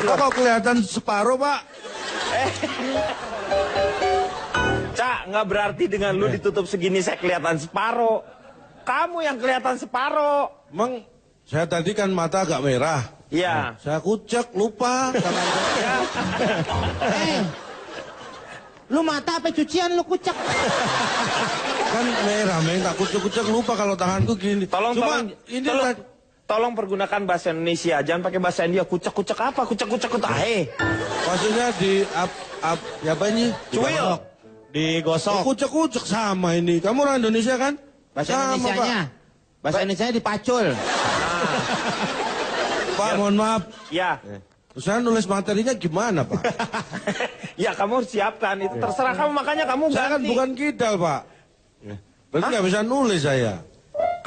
Kok kelihatan separuh, Pak? Cak, nggak berarti dengan lu ditutup segini saya kelihatan separuh. Kamu yang kelihatan separuh. Emang saya tadi kan mata agak merah. Iya. Saya kucek, lupa. Lu mata apa cucian lu kucek? Kan merah, tak kucek-kucek lupa kalau tanganku gini. Tolong pergunakan bahasa Indonesia, jangan pakai bahasa India. Kucek-kucek apa? Kucek-kucek ahe. Maksudnya di ya apa ini? Cuil. Digosok. Kucek-kucek sama ini. Kamu orang Indonesia kan? Bahasa Indonesianya. Bahasa Indonesianya dipacul. Pak, mohon maaf. Ya. Saya nulis materinya gimana, Pak? Ya, kamu siapkan. Itu terserah kamu, makanya kamu ganti. Saya kan bukan kidal, Pak. Berarti nggak bisa nulis saya.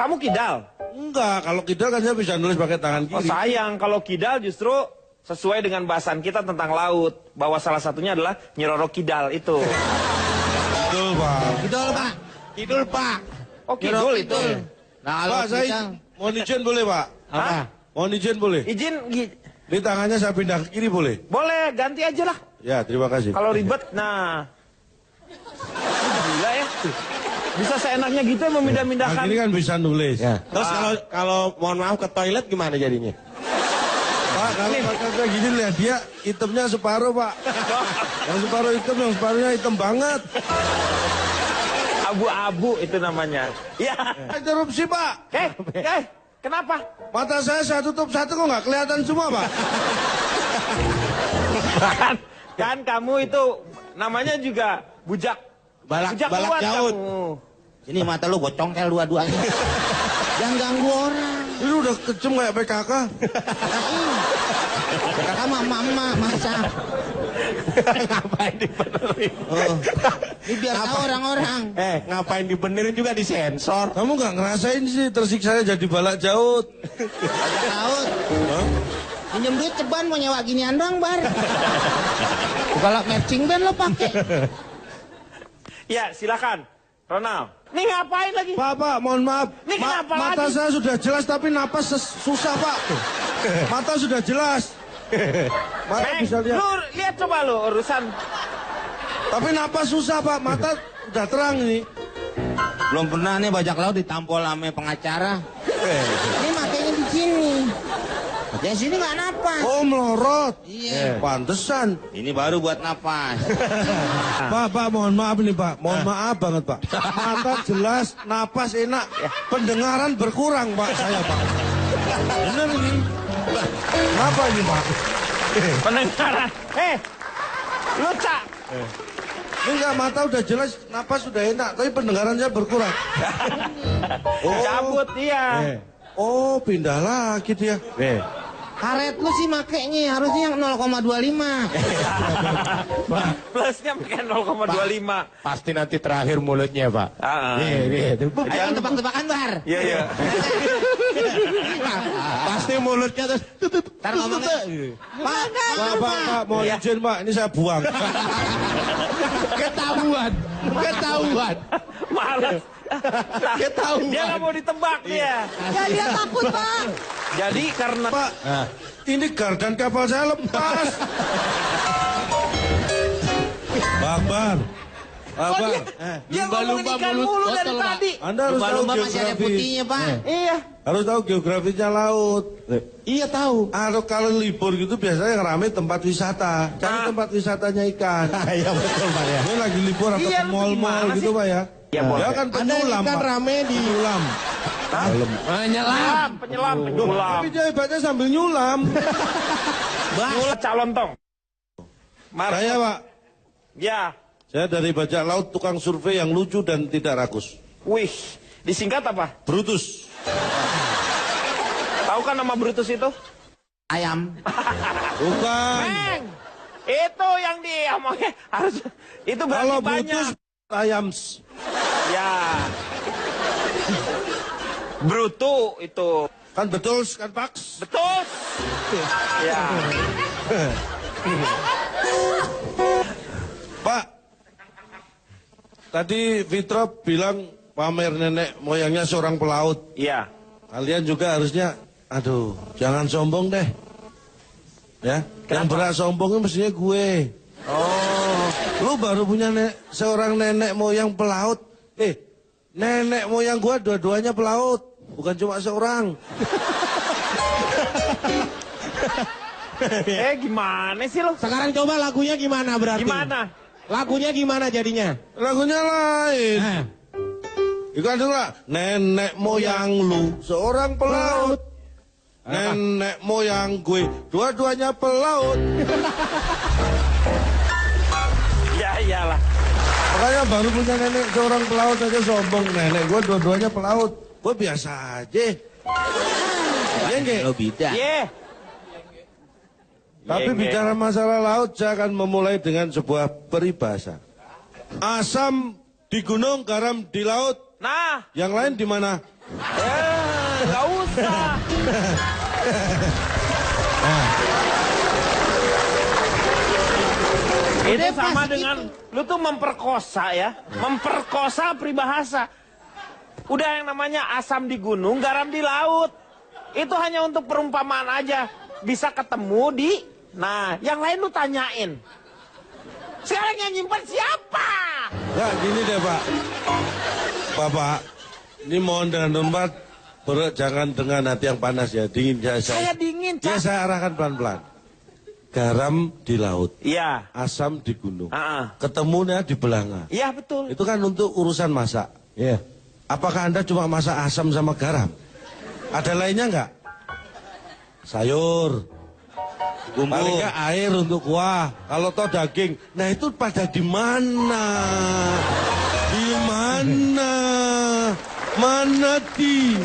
Kamu kidal? Enggak, kalau kidal kan saya bisa nulis pakai tangan kiri. Oh sayang, kalau kidal justru sesuai dengan bahasan kita tentang laut. Bahwa salah satunya adalah Nyiroro Kidal itu. Betul, Pak. Kidul, Pak. Kidul, Pak. Oh, kidul itu. Nah, Pak, saya mohon izin boleh, Pak? Apa? Mohon izin boleh? Izin, Di tangannya saya pindah ke kiri boleh? boleh, ganti aja lah. Ya, terima kasih. Kalau ribet, nah. Gila ya. Bisa seenaknya gitu ya memindah-mindahkan. Ini kan bisa nulis. Ya. Terus kalau mohon maaf ke toilet gimana jadinya? Pak, kalau kayak gini lihat dia hitamnya separuh, Pak. Yang separuh hitam, yang separuhnya hitam banget. Abu-abu itu namanya. Ya. Interupsi, Pak. Kenapa? Mata saya tutup satu kok nggak kelihatan semua, Pak. Kan kamu itu namanya juga bujak. Balak kuat jaut. kamu. Sini mata lu gua congkel dua-duanya. Jangan ganggu orang. Ini udah kejem kayak PKK. Kakak mama masa. Ngapain dibenerin? Oh. Ini biar tahu orang-orang. Ngapain dibenerin juga disensor? Kamu nggak ngerasain sih tersiksa jadi balak jaut? Tahu. Pinjam duit ceban mau nyewa ginian dong, Bar. Kalau matching band lo pakai. Ya, silakan. Ronald. Nih ngapain lagi? Pak, mohon maaf. Nih kenapa mata lagi? saya sudah jelas tapi napas susah, Pak. Mata sudah jelas. Mata bisa lihat. Lu lihat coba lu urusan. Tapi napas susah, Pak. Mata udah terang ini. Belum pernah nih bajak laut ditampol sama pengacara. Ini makanya di sini. Yang sini nggak napas. Oh, melorot. Iya. Pantesan. Ini baru buat napas. Pak, mohon maaf nih, Pak. Mohon maaf banget, Pak. Mata jelas, napas enak. Pendengaran berkurang, Pak, saya, Pak. Bener ini. Kenapa ini, Pak? Pendengaran. Lu Cak. Ini enggak, mata udah jelas, napas sudah enak, tapi pendengarannya berkurang. Cabut dia. Oh, pindah lagi dia. Karet lu sih makainya harusnya yang 0,25. Plusnya pakai 0,25. Pasti nanti terakhir mulutnya, Pak. Ayo tebak-tebakan, Bar. Iya. Pasti mulutnya terus. Ntar ngomongnya. Pak, mohon izin, Pak. Ini saya buang. Ketahuan. Malas. Ketahuan. Dia nggak mau ditebak dia. Ya dia takut, Pak. Jadi karena Pak, ini gardan kapal saya lepas. Pak Akbar. dia ngomongin ikan mulu dari tadi. Anda harus tahu Lumba-lumba masih ada geografi. putihnya, Pak. Iya. Harus tahu geografinya laut. Iya tahu. Kalau libur gitu biasanya yang rame tempat wisata. Cari tempat wisatanya ikan. Iya betul, Pak ya. Ini lagi libur atau Iya, ke lu mall-mall gimana gitu, sih? Pak ya. Ya, boleh. Dia kan Ada penyulam, ikan Pak. rame di Penyulam. Menyelam. Penyelam. Tapi dia hebatnya sambil nyulam. Nyulam calontong. Saya, Pak. Ya. Saya dari bajak laut, tukang survei yang lucu dan tidak rakus. Wih. Disingkat apa? Brutus. Tahu kan nama Brutus itu? Ayam. Bukan. Meng. Itu yang diomongnya harus. Itu berarti Kalau banyak. Brutus, ayam. Ya. Brutu itu. Kan betul, kan Pax? Betul. Ya. Pak, tadi Fitro bilang pamer nenek moyangnya seorang pelaut. Iya. Kalian juga harusnya, aduh, jangan sombong deh. Ya, yang berat sombongnya mestinya gue. Oh, Lu baru punya seorang nenek moyang pelaut. Nenek moyang gua dua-duanya pelaut, bukan cuma seorang. gimana sih lo? Sekarang coba lagunya gimana berarti? Gimana? Lagunya gimana jadinya? Lagunya lain. Ikan dulu lah. Nenek moyang lu seorang pelaut. Nenek moyang gue dua-duanya pelaut. Ya iyalah. Makanya baru punya nenek seorang pelaut aja sombong. Nenek gue dua-duanya pelaut. Gue biasa aja. Iya nggak? Lo beda. Ye. Tapi Nggak. bicara masalah laut, saya akan memulai dengan sebuah peribahasa. Asam di gunung, garam di laut. Nah, Yang lain di mana? nggak usah. Itu sama dengan lu tuh memperkosa ya, memperkosa peribahasa. Udah yang namanya asam di gunung, garam di laut. Itu hanya untuk perumpamaan aja. Bisa ketemu di, nah yang lain lu tanyain. Sekarang yang nyimpan siapa? Ya gini deh Pak. Bapak, ini mohon dengan hormat, jangan dengan hati yang panas ya, dingin ya Saya dingin, Ya Cak. saya arahkan pelan-pelan. Garam di laut, Iya. asam di gunung. Ah, Ketemunya di belanga. iya betul. Itu kan untuk urusan masak. Iya. Apakah Anda cuma masak asam sama garam? Ada lainnya enggak? Sayur. Bumbu. Paling enggak air untuk kuah. Kalau toh daging. Nah itu pada di mana? Di mana? Mana di?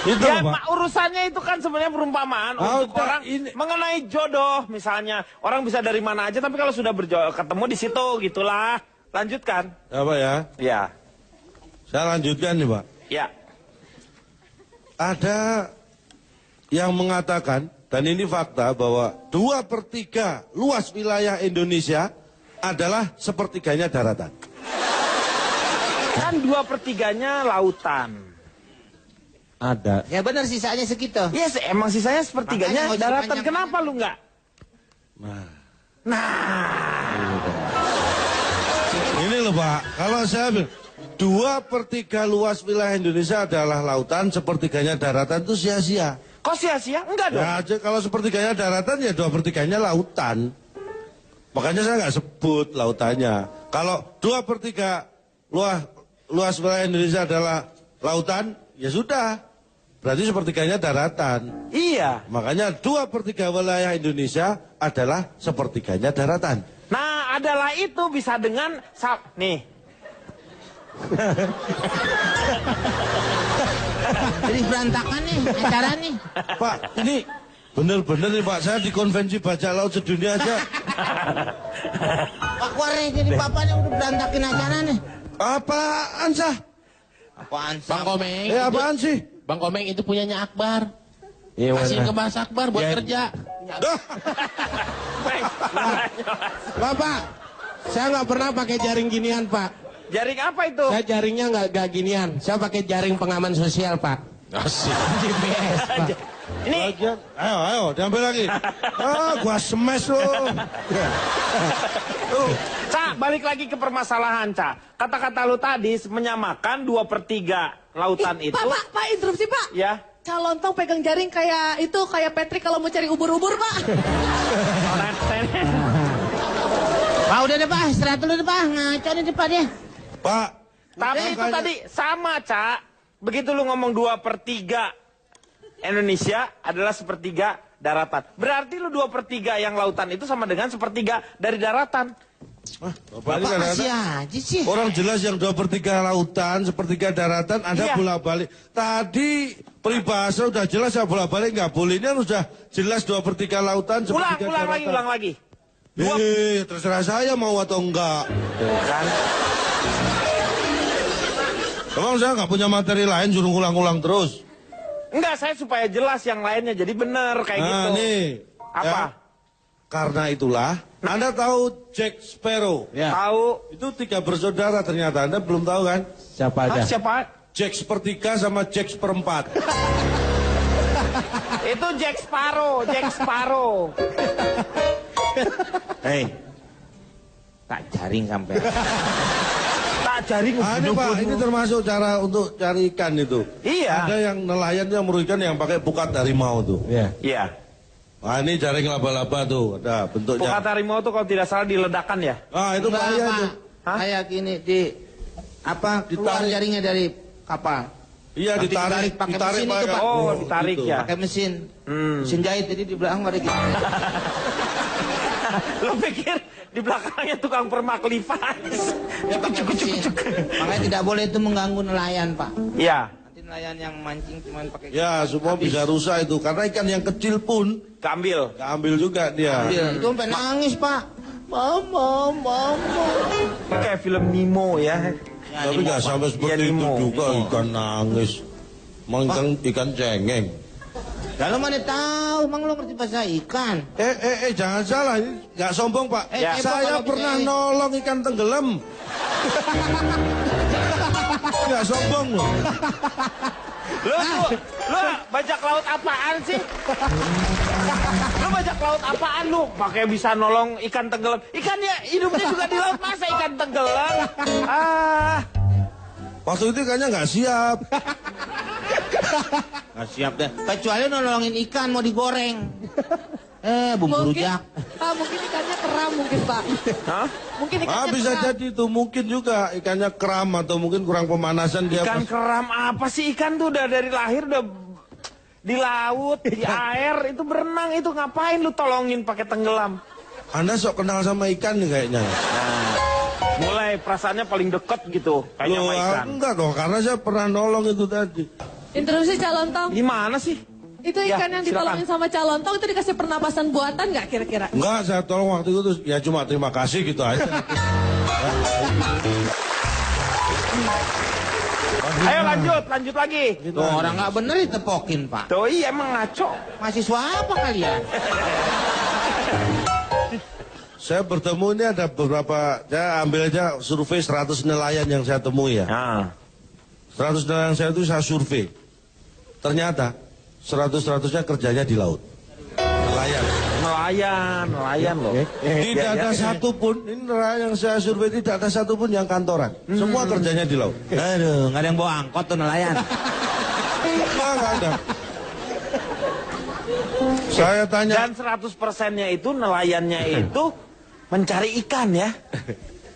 Itu Ya, Pak. urusannya itu kan sebenarnya perumpamaan Ah, untuk udah, orang ini- mengenai jodoh misalnya. Orang bisa dari mana aja, tapi kalau sudah ketemu di situ, gitulah. Lanjutkan. Apa ya? Ya, Saya lanjutkan nih Pak. ya. Ada yang mengatakan, dan ini fakta, bahwa 2/3 luas wilayah Indonesia adalah sepertiganya daratan. Kan 2/3-nya lautan. Ada. Ya benar sisanya segitu. Yes, emang sisanya sepertiganya Makanya mau daratan. sepanjang- Kenapa lu nggak? Ini loh Pak, kalau saya bilang 2/3 luas wilayah Indonesia adalah lautan, sepertiganya daratan itu sia-sia. Kok sia-sia? Enggak dong. Ya, kalau sepertiganya daratan ya 2/3-nya lautan. Makanya saya nggak sebut lautannya. Kalau 2/3 luas wilayah Indonesia adalah lautan, ya sudah. Berarti sepertiganya daratan. Iya. Makanya 2/3 wilayah Indonesia adalah sepertiganya daratan. Nah, adalah itu bisa dengan nih. Jadi berantakan nih acara nih. Pak, ini bener-bener nih Pak, saya di konvensi bajak laut sedunia aja. Pak Warne jadi bapaknya udah berantakin acara nih. Apaan sah? Apaan sih? Bang Komeng. Apaan sih? Bang Komeng itu punyanya Akbar. Iya, Kasihin ke Mas Akbar buat kerja. Bapak, saya nggak pernah pakai jaring ginian, Pak. Jaring apa itu? Saya jaringnya nggak ginian. Saya pakai jaring pengaman sosial, Pak. Asik. GPS, Pak. Ini Ayo, diambil lagi. Gua smash lo. Cak, balik lagi ke permasalahan, Cak. Kata-kata lu tadi menyamakan 2/3 lautan itu. Pak, interupsi Pak. Ya. Calontong pegang jaring kayak Patrick kalau mau cari ubur-ubur Pak. Pak udah deh Pak, istirahat dulu deh Pak. Ngaco nih Pak dia. Pak, Tapi itu tadi sama, Cak. Begitu lu ngomong 2/3 Indonesia adalah sepertiga daratan. Berarti lu 2/3 yang lautan itu sama dengan sepertiga dari daratan. balik Bapak masih aja sih. orang jelas yang 2/3 lautan, sepertiga daratan, Anda Iya. bolak-balik. Tadi peribahasa udah jelas ya bolak-balik nggak boleh. Ini kan udah jelas 2/3 lautan, Ulang sepertiga daratan. lagi, ulang lagi. Terserah saya mau atau enggak. Kan? Emang saya nggak punya materi lain, suruh ulang-ulang terus. Enggak, saya supaya jelas yang lainnya jadi bener kayak gitu. Nah, nih. Apa? Ya, karena itulah, Anda tahu Jack Sparrow? Ya. Tahu? Itu 3 bersaudara ternyata, Anda belum tahu kan? Siapa aja? Siapa? Jack sepertiga sama Jack seperempat. Itu Jack Sparrow, Jack Sparrow. Hei, tak jaring sampai. Tak jaring. Ini Pak, ini termasuk cara untuk cari ikan itu. Iya. Ada yang nelayan yang merugikan yang pakai pukat harimau tuh. Iya. Nah ini jaring laba-laba tuh, ada bentuknya. Pukat harimau tuh kalau tidak salah diledakan ya. Ah itu Enggak, bahaya Pak. tuh. Hah? Kayak gini keluar Ditarik. jaringnya dari kapal. Iya Nanti ditarik, pakai mesin itu, Pak. Oh, ditarik gitu. ya. Pakai mesin. Hmm. Mesin jahit jadi di belakang ada gitu. Lo pikir di belakangnya tukang permak levi's. Ya pakai mesin. Makanya tidak boleh itu mengganggu nelayan, Pak. Iya. Nanti nelayan yang mancing cuma pakai Ya semua habis. bisa rusak itu karena ikan yang kecil pun Keambil. keambil juga dia. Itu sampai nangis, Pak. Mama. Kayak film Nemo ya. Ya, Tapi ini nggak Pak. sampai seperti Iya, itu Nemo. juga ikan nangis. Mang ikan cengeng. Kalau mana tahu, Mang lo ngerti bahasa ikan. Jangan salah, ini nggak sombong Pak. Ya. Saya Kalau pernah bisa- nolong ikan tenggelam. Nggak sombong loh. Lu bajak laut apaan sih? Lu bajak laut apaan lu? Pakai bisa nolong ikan tenggelam. Ikan ya hidupnya juga di laut, masa ikan tenggelam? Ah, Waktu itu ikannya nggak siap. Nggak siap deh. Kecuali nolongin ikan mau digoreng. Bumbu Mungkin, rujak. Pak, mungkin ikannya keram mungkin, Pak. hah? Mungkin ikannya Bisa keram. jadi itu mungkin juga ikannya kram atau mungkin kurang pemanasan dia. Ikan keram apa sih? Ikan tuh udah dari lahir udah di laut, di air, itu berenang, itu ngapain lu tolongin pakai tenggelam? Anda sok kenal sama ikan nih kayaknya. Mulai perasaannya paling deket gitu, kayaknya sama ikan. Enggak dong, karena saya pernah nolong itu tadi. Interupsi Calontong. Gimana sih? Itu Ya, ikan yang silakan. ditolongin sama Calontong itu dikasih pernapasan buatan nggak kira-kira? Enggak, saya tolong waktu itu terus ya cuma terima kasih gitu aja. Ayo lanjut lagi. Tuh orang nggak bener ditepokin, Pak. Tuh iya emang ngaco. Mahasiswa apa kalian? Saya bertemu ini ada beberapa, saya ambil aja survei 100 nelayan yang saya temui ya. Nah, 100 nelayan saya itu saya survei. Ternyata 100-100-nya kerjanya di laut. nelayan loh. Tidak ada satupun, ini nelayan yang saya survei tidak ada satupun yang kantoran. Semua kerjanya di laut. Aduh, nggak ada yang bawa angkot tuh nelayan. Nggak ada. Saya tanya, Dan 100%-nya itu nelayannya itu mencari ikan ya.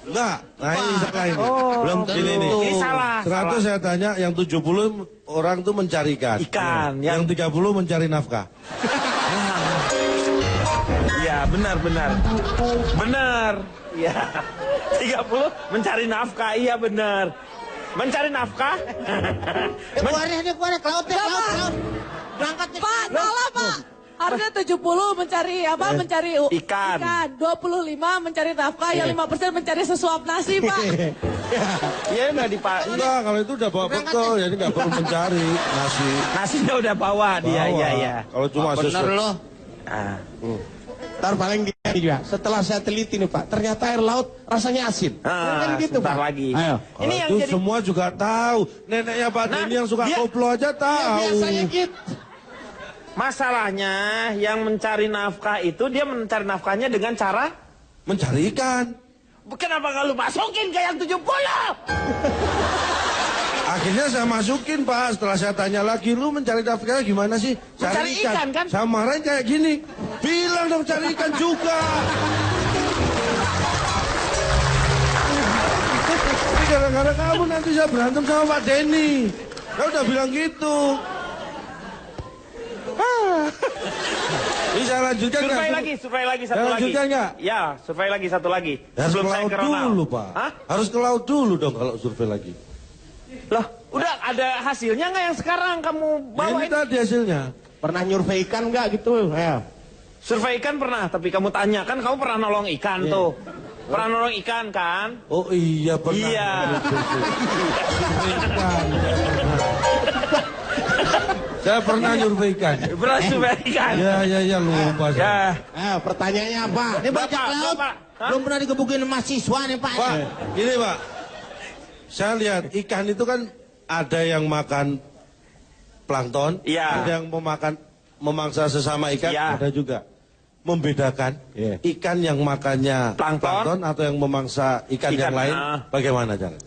enggak. Nah ini setelah ini. Belum Ini nih. Ini salah. 100 saya tanya, yang 70 orang tuh mencari ikan. Ikan, Yang 30 mencari nafkah. Iya, benar. Benar. Iya. 30 mencari nafkah. Iya, benar. Mencari nafkah? Keluarnya ke laut deh, ke laut. Berangkat nih. Pak, salah Pak. Harusnya 70 mencari apa? Mencari Ikan. 25 mencari nafkah, yang 5% mencari sesuap nasi, Pak. Iya, udah dipak. Enggak, kalau itu udah bawa bekal, jadi nggak perlu mencari nasi. Nasinya udah bawa dia, Bawa. iya. Kalau cuma Bener sesuatu. loh. Ah. Ntar paling dia juga. Setelah saya teliti nih Pak, ternyata air laut rasanya asin. Kan gitu sebentar Pak. lagi. Ayo. Ini yang itu jadi semua juga tahu. Neneknya Pak Nah, Denny yang suka dia- koplo aja Ya, tahu. biasanya gitu. masalahnya yang mencari nafkah itu dia mencari nafkahnya dengan cara Mencari ikan. kenapa nggak lu masukin ke yang 70? Akhirnya saya masukin Pak. Setelah saya tanya lagi, lu mencari nafkah gimana sih? Mencari ikan, kan? Saya marahin kayak gini. Bilang dong cari ikan juga. Ini gara-gara kamu nanti saya berantem sama Pak Denny. Saya udah bilang gitu. Ini saya lanjutkan nggak? Survei lagi satu Saya lagi. lanjutkan nggak? Ya, survei lagi satu lagi. Harus ke Sebelum saya laut ke Ronald. dulu Pak. Hah? Harus ke laut dulu dong kalau survei lagi. Loh, udah ada hasilnya nggak yang sekarang kamu bawa Ini ini? tadi hasilnya. Pernah nyurvei ikan nggak gitu? Ayo. Survei ikan pernah, tapi kamu tanya kan kamu pernah nolong ikan tuh. Pernah nolong ikan kan? Oh iya pernah. Iya. Saya pernah nyurvei ikan. Pernah survei ikan. Ya lupa saya. Ya. Ayo, pertanyaannya apa? Ini bajak laut. Bapak. Hah? Belum pernah digebukin mahasiswa nih, Pak. Pak, ini Pak. Saya lihat ikan itu kan ada yang makan plankton, Iya. ada yang memakan memangsa sesama ikan, Iya. ada juga membedakan Iya. ikan yang makannya Plankton. atau yang memangsa ikan yang lain, bagaimana caranya?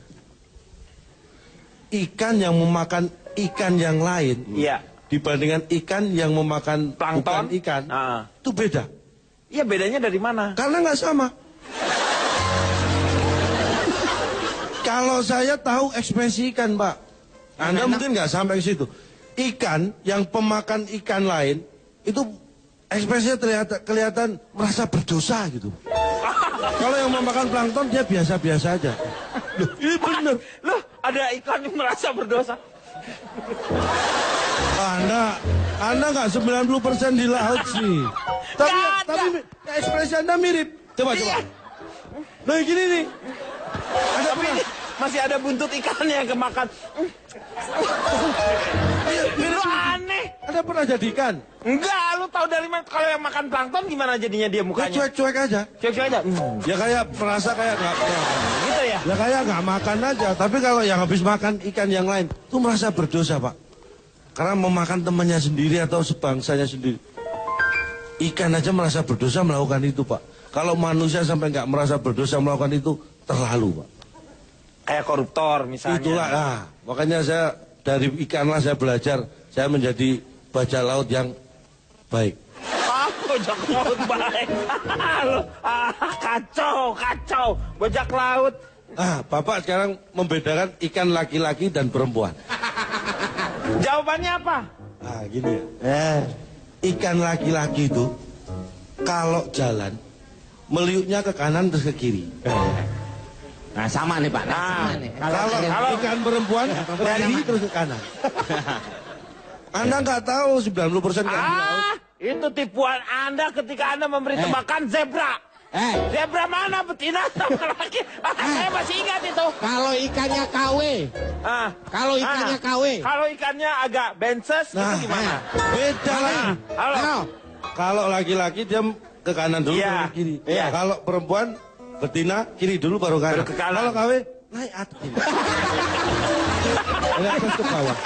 Ikan yang memakan ikan yang lain Iya. dibandingkan ikan yang memakan Plankton. bukan ikan, itu beda. Iya, bedanya dari mana? Karena nggak sama. Kalau saya tahu ekspresi ikan, Pak. Anda mungkin nggak sampai ke situ. Ikan yang pemakan ikan lain, itu ekspresinya kelihatan merasa berdosa gitu. Kalau yang memakan plankton, dia biasa-biasa aja. Loh, ini bener. Loh, ada ikan yang merasa berdosa. Anda nggak 90% di laut sih. Tapi ekspresi Anda mirip. Coba. Nah, gini nih. Tapi ini masih ada buntut ikannya yang kemakan. Lu aneh. Anda pernah jadi ikan? Enggak, lu tahu dari mana? Kalau yang makan plankton gimana jadinya dia Ya mukanya? cuek-cuek aja. Cuek-cuek aja. Ya kayak merasa kayak nggak Gitu ya? ya kayak nggak makan aja. Tapi kalau yang habis makan ikan yang lain, itu merasa berdosa, Pak. Karena memakan temannya sendiri atau sebangsanya sendiri. Ikan aja merasa berdosa melakukan itu, Pak. Kalau manusia sampai nggak merasa berdosa melakukan itu, terlalu, Pak. Kayak koruptor misalnya. Itulah, makanya saya dari ikanlah saya belajar, saya menjadi bajak laut yang baik. Bajak laut baik. Kacau. Bajak laut. Bapak sekarang membedakan ikan laki-laki dan perempuan. Jawabannya apa? Gini ya. Ikan laki-laki itu kalau jalan meliuknya ke kanan terus ke kiri. Nah, sama nih Pak. Sama nih. Kalau ikan perempuan ke kiri terus ke kanan. Anda nggak tahu 90% ikan di laut. Itu tipuan Anda ketika Anda memberi tebakan zebra. Zebra mana betina sama laki? Saya masih ingat itu. Kalau ikannya KW. Kalau ikannya KW. Kalau ikannya agak benses, itu gimana? Beda lagi. Halo. Kalau laki-laki dia ke kanan dulu Iya. baru ke kiri. Iya. Kalau perempuan betina kiri dulu baru kanan. Baru ke kanan. Kalau KW naik atas. Dari atas ke bawah.